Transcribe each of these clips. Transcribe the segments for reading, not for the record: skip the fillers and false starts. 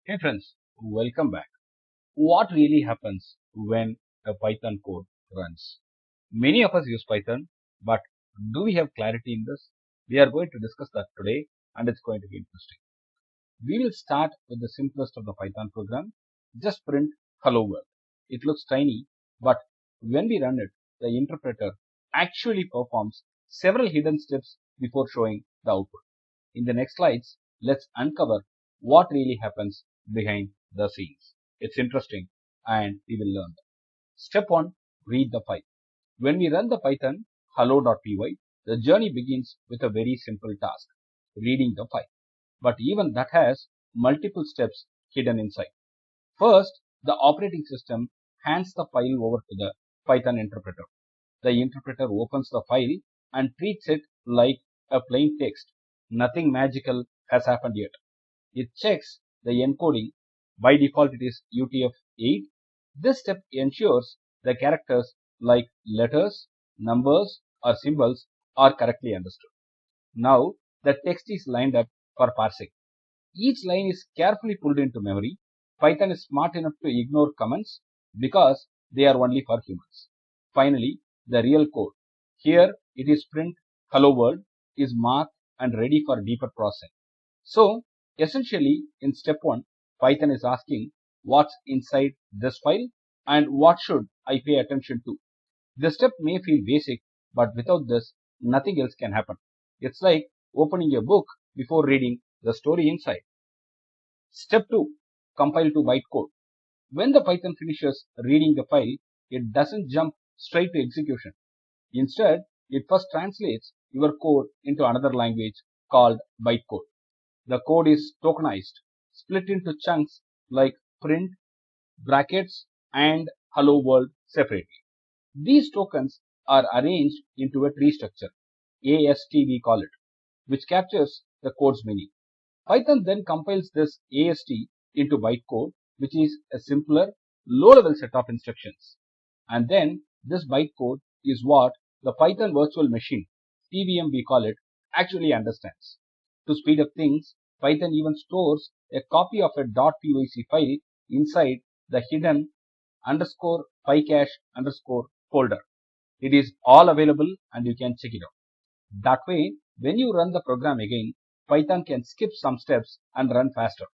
Hey friends, welcome back. What really happens when a Python code runs? Many of us use Python, but do we have clarity in this? We are going to discuss that today and it's going to be interesting. We will start with the simplest of the Python program. Just print hello world. It looks tiny, but when we run it, the interpreter actually performs several hidden steps before showing the output. In the next slides, let's uncover what really happens behind the scenes. It's interesting and we will learn. Step 1. Read the file. When we run the Python hello.py, the journey begins with a very simple task, reading the file. But even that has multiple steps hidden inside. First, the operating system hands the file over to the Python interpreter. The interpreter opens the file and treats it like a plain text. Nothing magical has happened yet. It checks the encoding. By default, it is UTF-8. This step ensures the characters like letters, numbers, or symbols are correctly understood. Now, the text is lined up for parsing. Each line is carefully pulled into memory. Python is smart enough to ignore comments because they are only for humans. Finally, the real code. Here it is print hello world is marked and ready for deeper processing. So essentially in step 1, Python is asking what's inside this file and what should I pay attention to. This step may feel basic, but without this, nothing else can happen. It's like opening a book before reading the story inside. Step 2. Compile to bytecode. When the Python finishes reading the file, it doesn't jump straight to execution. Instead, it first translates your code into another language called bytecode. The code is tokenized, split into chunks like print, brackets, and hello world separately. These tokens are arranged into a tree structure, AST we call it, which captures the code's meaning. Python then compiles this AST into bytecode, which is a simpler, low-level set of instructions. And then this bytecode is what the Python virtual machine, PVM we call it, actually understands. To speed up things, Python even stores a copy of a .pyc file inside the hidden underscore pycache underscore folder. It is all available and you can check it out. That way, when you run the program again, Python can skip some steps and run faster.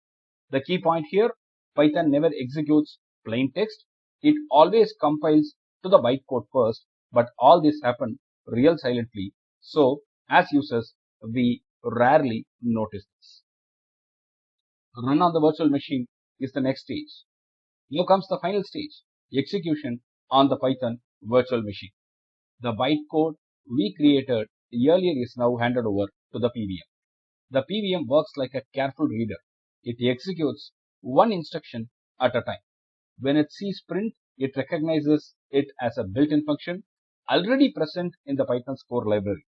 The key point here, Python never executes plain text. It always compiles to the bytecode first, but all this happens real silently. So, as users, we rarely notice this. Run on the virtual machine is the next stage. Now comes the final stage, execution on the Python virtual machine. The bytecode we created earlier is now handed over to the PVM. The PVM works like a careful reader. It executes one instruction at a time. When it sees print, it recognizes it as a built-in function already present in the Python's core library.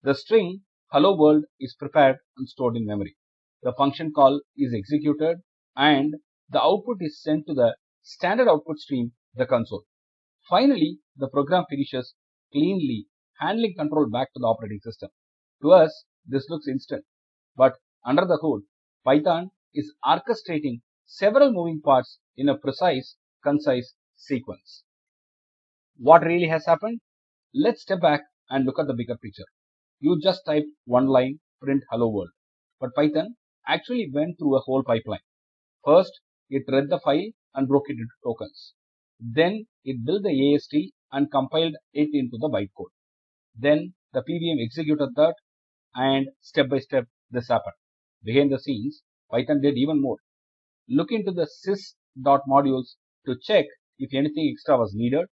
The string hello world is prepared and stored in memory. The function call is executed and the output is sent to the standard output stream, the console. Finally, the program finishes cleanly, handling control back to the operating system. To us, this looks instant, but under the hood, Python is orchestrating several moving parts in a precise, concise sequence. What really has happened? Let's step back and look at the bigger picture. You just typed one line, print hello world, but Python actually went through a whole pipeline. First, it read the file and broke it into tokens. Then it built the AST and compiled it into the bytecode. Then the PVM executed that and step by step this happened. Behind the scenes, Python did even more. Look into the sys.modules to check if anything extra was needed.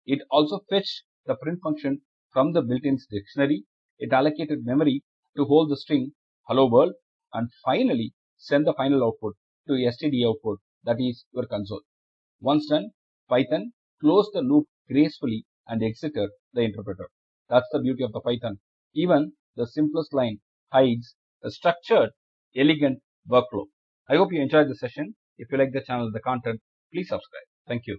It also fetched the print function from the built-in dictionary. It allocated memory to hold the string hello world and finally send the final output to std output, that is your console. Once done, Python closed the loop gracefully and exited the interpreter. That's the beauty of the Python. Even the simplest line hides a structured, elegant workflow. I hope you enjoyed the session. If you like the channel, the content, please subscribe. Thank you.